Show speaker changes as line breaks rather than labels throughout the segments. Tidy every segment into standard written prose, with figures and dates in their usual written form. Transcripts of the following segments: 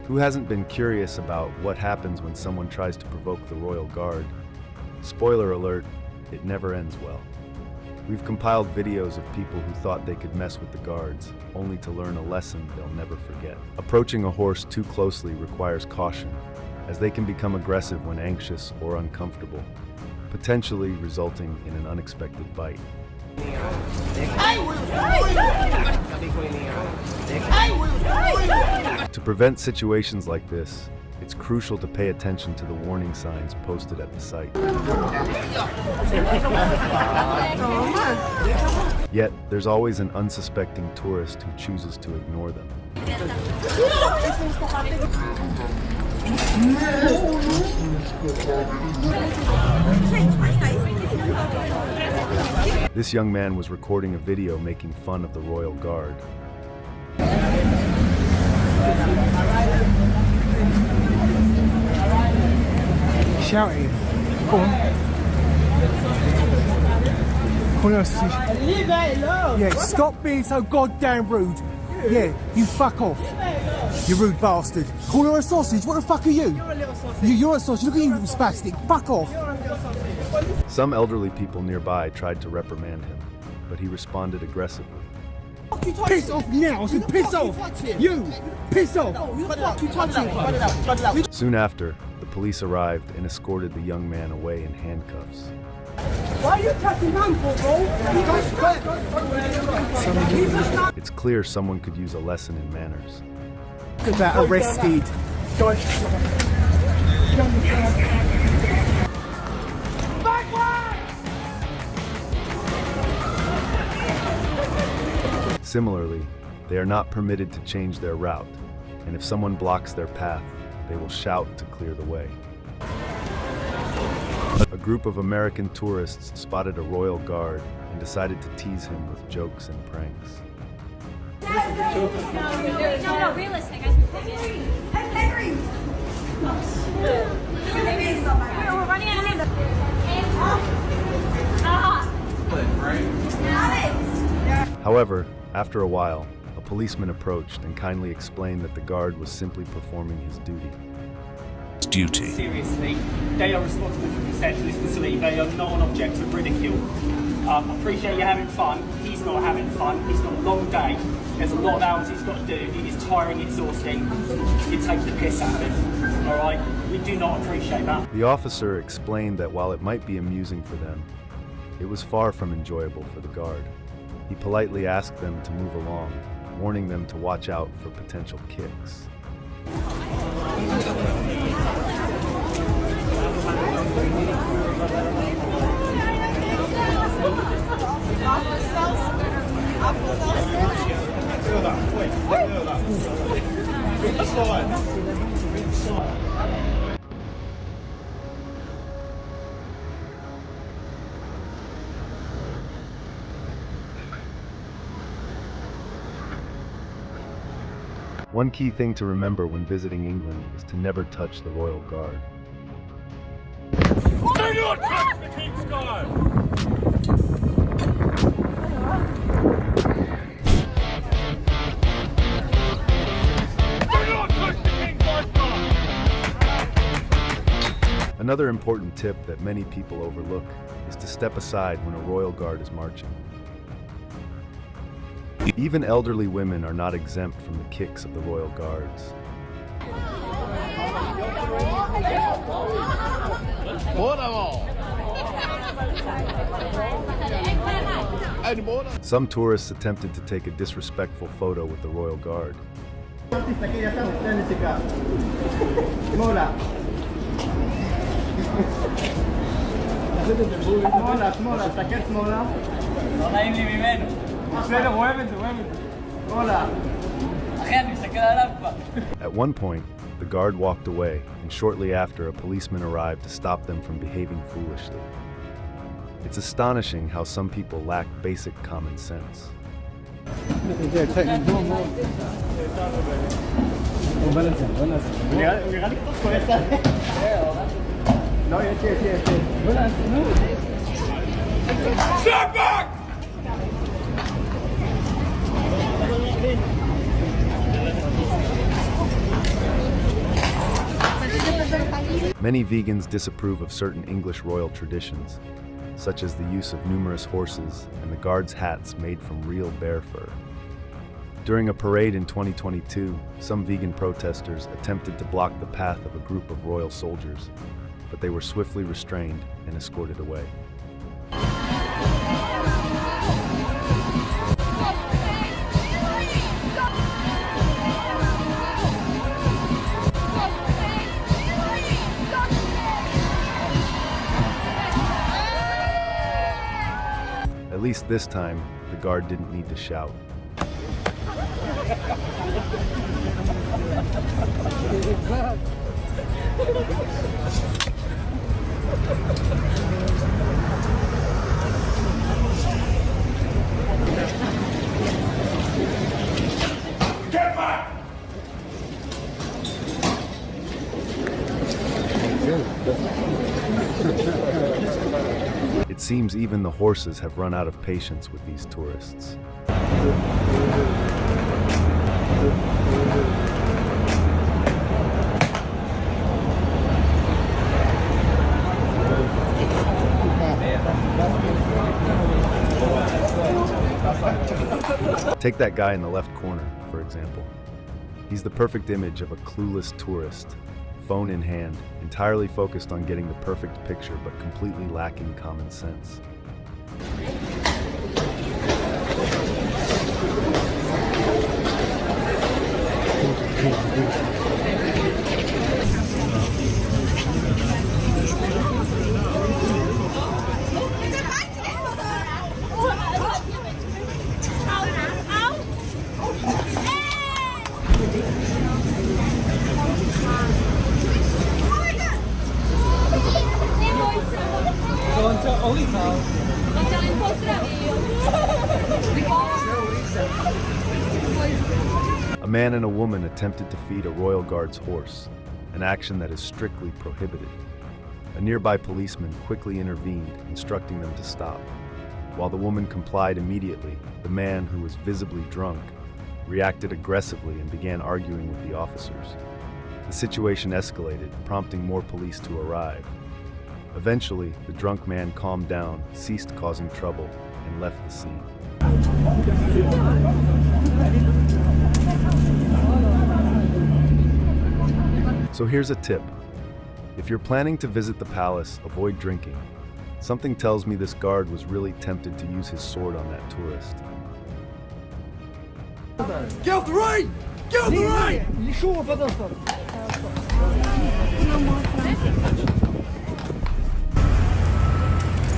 Who hasn't been curious about what happens when someone tries to provoke the Royal Guard? Spoiler alert, it never ends well. We've compiled videos of people who thought they could mess with the guards, only to learn a lesson they'll never forget. Approaching a horse too closely requires caution, as they can become aggressive when anxious or uncomfortable, potentially resulting in an unexpected bite. To prevent situations like this, it's crucial to pay attention to the warning signs posted at the site. Yet, there's always an unsuspecting tourist who chooses to ignore them. This young man was recording a video making fun of the Royal Guard.
Shouting. Go on. Yeah, stop being so goddamn rude. Yeah, you fuck off. You rude bastard. Call her a sausage? What the fuck are you? You're a sausage. Look at you, spastic. Fuck off.
Some elderly people nearby tried to reprimand him, but he responded aggressively.
Piss off now! I said piss off! You! Piss off!
Soon after, the police arrived and escorted the young man away in handcuffs.
Why are you touching him for, bro?
It's clear someone could use a lesson in manners.
Look at that, arrested.
Similarly, they are not permitted to change their route, and if someone blocks their path, they will shout to clear the way. A group of American tourists spotted a royal guard and decided to tease him with jokes and pranks.
No, realistic. Henry! We're running out of
However, after a while, a policeman approached and kindly explained that the guard was simply performing his duty.
Duty.
Seriously, they are responsible for consent to this facility. They are not an object of ridicule. I appreciate you having fun. He's not having fun. He's got a long day. There's a lot of hours he's got to do. It is tiring, exhausting. You take the piss out of it. All right? We do not appreciate that.
The officer explained that while it might be amusing for them, it was far from enjoyable for the guard. He politely asked them to move along, warning them to watch out for potential kicks. One key thing to remember when visiting England is to never touch the Royal Guard.
Do not touch the King's Guard!
Another important tip that many people overlook is to step aside when a Royal Guard is marching. Even elderly women are not exempt from the kicks of the Royal Guards. Some tourists attempted to take a disrespectful photo with the Royal Guard. At one point, the guard walked away, and shortly after, a policeman arrived to stop them from behaving foolishly. It's astonishing how some people lack basic common sense.
Step back!
Many vegans disapprove of certain English royal traditions, such as the use of numerous horses and the guards' hats made from real bear fur. During a parade in 2022, some vegan protesters attempted to block the path of a group of royal soldiers, but they were swiftly restrained and escorted away. At least this time, the guard didn't need to shout.
Get back!
It seems even the horses have run out of patience with these tourists. Take that guy in the left corner, for example. He's the perfect image of a clueless tourist, phone in hand, entirely focused on getting the perfect picture but completely lacking common sense. A man and a woman attempted to feed a royal guard's horse, an action that is strictly prohibited. A nearby policeman quickly intervened, instructing them to stop. While the woman complied immediately, the man, who was visibly drunk, reacted aggressively and began arguing with the officers. The situation escalated, prompting more police to arrive. Eventually, the drunk man calmed down, ceased causing trouble, and left the scene. So here's a tip. If you're planning to visit the palace, avoid drinking. Something tells me this guard was really tempted to use his sword on that tourist.
Get off the rein! Get off the rein!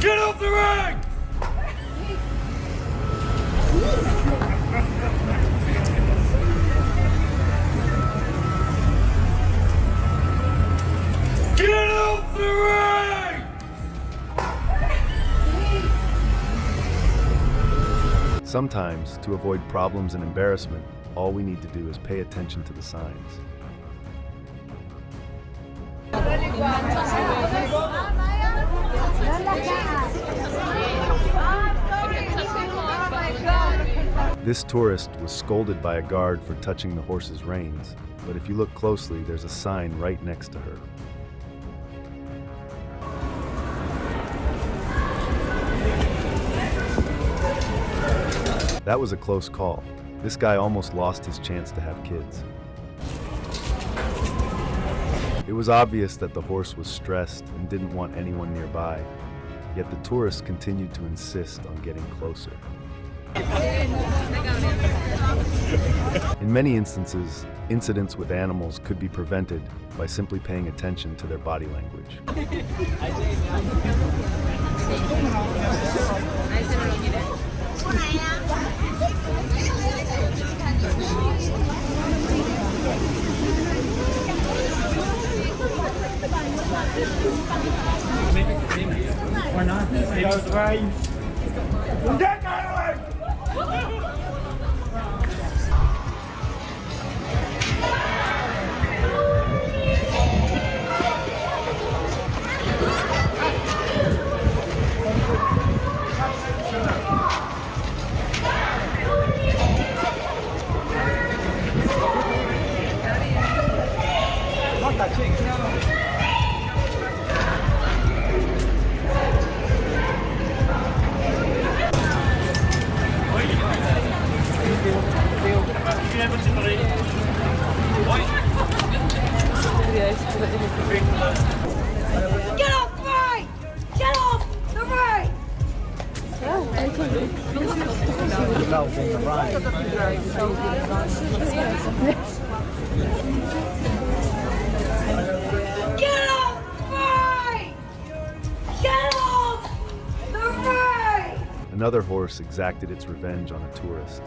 Get off the rein! Get off the rein!
Sometimes, to avoid problems and embarrassment, all we need to do is pay attention to the signs. This tourist was scolded by a guard for touching the horse's reins, but if you look closely, there's a sign right next to her. That was a close call. This guy almost lost his chance to have kids. It was obvious that the horse was stressed and didn't want anyone nearby, yet the tourist continued to insist on getting closer. In many instances, incidents with animals could be prevented by simply paying attention to their body language.
Or not? Get out of the reins!
Get out of the way!
Get off the right! Get off the right! Get off right! Get off the right!
Another horse exacted its revenge on a tourist.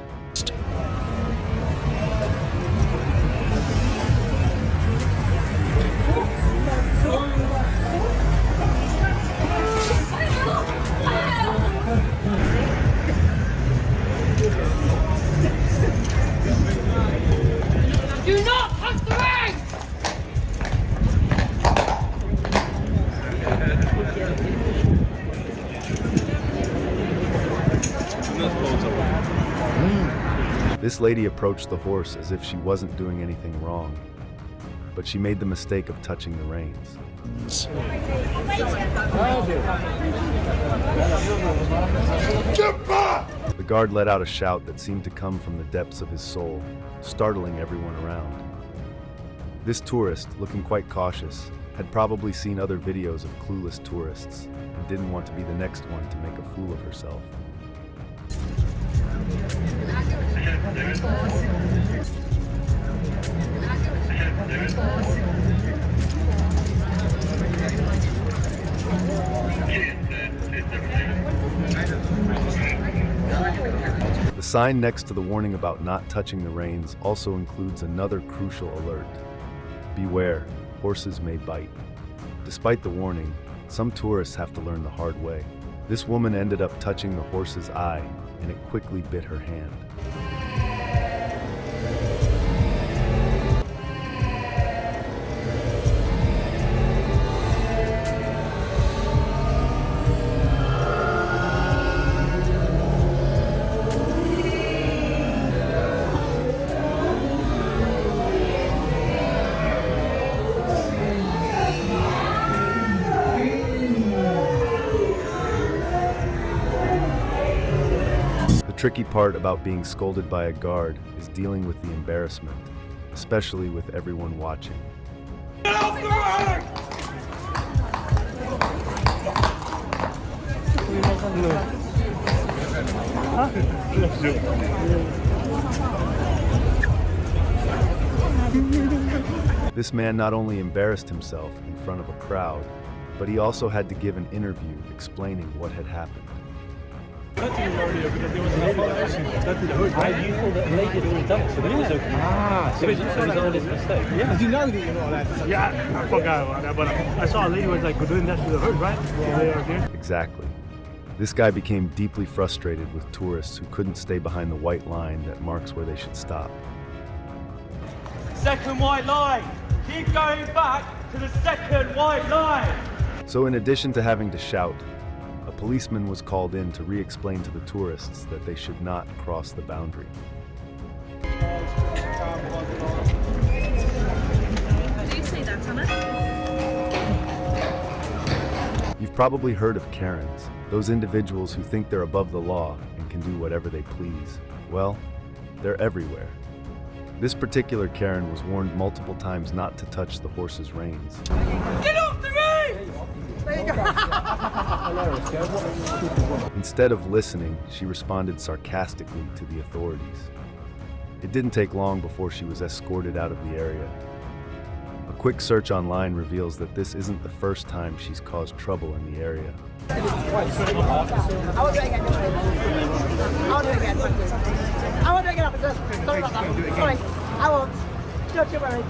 Do not touch the reins!
This lady approached the horse as if she wasn't doing anything wrong, but she made the mistake of touching the reins.
Get back!
The guard let out a shout that seemed to come from the depths of his soul, startling everyone around. This tourist, looking quite cautious, had probably seen other videos of clueless tourists and didn't want to be the next one to make a fool of herself. The sign next to the warning about not touching the reins also includes another crucial alert. Beware, horses may bite. Despite the warning, some tourists have to learn the hard way. This woman ended up touching the horse's eye, and it quickly bit her hand. The tricky part about being scolded by a guard is dealing with the embarrassment, especially with everyone watching.
Get off the road!
This man not only embarrassed himself in front of a crowd, but he also had to give an interview explaining what had happened.
You thought that the lady had already done it, so it was okay. So it was all his mistake.
Yeah. Did you know that you're not allowed to touch
Yeah, I forgot about that, but I saw a lady was like doing that to the hood, right? Yeah.
Exactly. This guy became deeply frustrated with tourists who couldn't stay behind the white line that marks where they should stop.
Second white line! Keep going back to the second white line!
So in addition to having to shout, a policeman was called in to re-explain to the tourists that they should not cross the boundary.
Do you see that, Thomas?
You've probably heard of Karens, those individuals who think they're above the law and can do whatever they please. Well, they're everywhere. This particular Karen was warned multiple times not to touch the horse's reins.
Get off the reins! There you go.
Instead of listening, she responded sarcastically to the authorities. It didn't take long before she was escorted out of the area. A quick search online reveals that this isn't the first time she's caused trouble in the area.
I will do it again. I will do it again, officer. Sorry about that. Sorry. I won't. Don't you worry.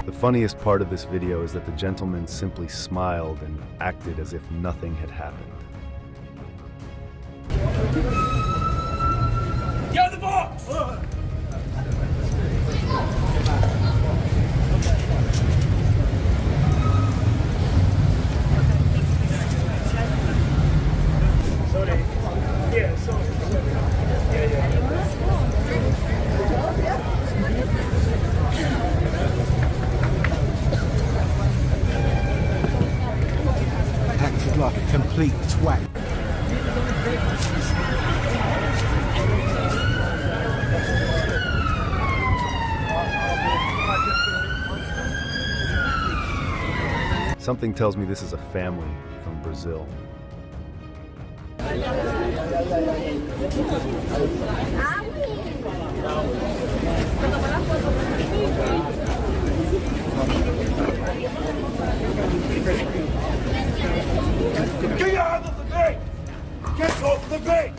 The funniest part of this video is that the gentleman simply smiled and acted as if nothing had happened.
Get out of the box!
Sorry. Yeah, so
Something tells me this is a family from Brazil.
Get out of the gate! Get off the gate!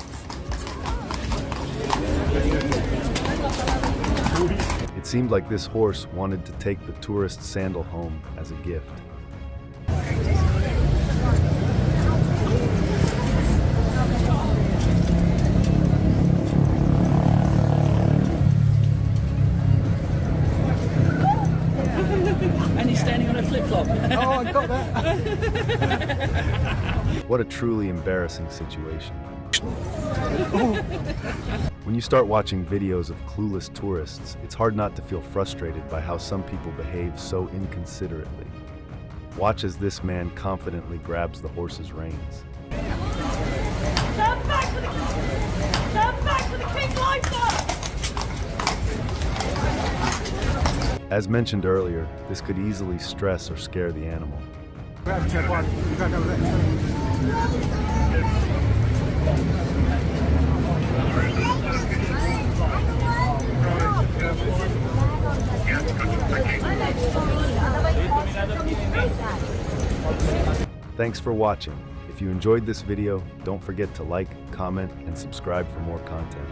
It seemed like this horse wanted to take the tourist sandal home as a gift.
And he's standing on a flip-flop.
Oh, I got that.
What a truly embarrassing situation. When you start watching videos of clueless tourists, it's hard not to feel frustrated by how some people behave so inconsiderately. Watch as this man confidently grabs the horse's reins.
Stand back for the King license!
As mentioned earlier, this could easily stress or scare the animal. Thanks for watching. If you enjoyed this video, don't forget to like, comment, and subscribe for more content.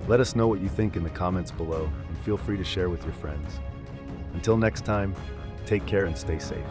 Let us know what you think in the comments below, and feel free to share with your friends. Until next time, take care and stay safe.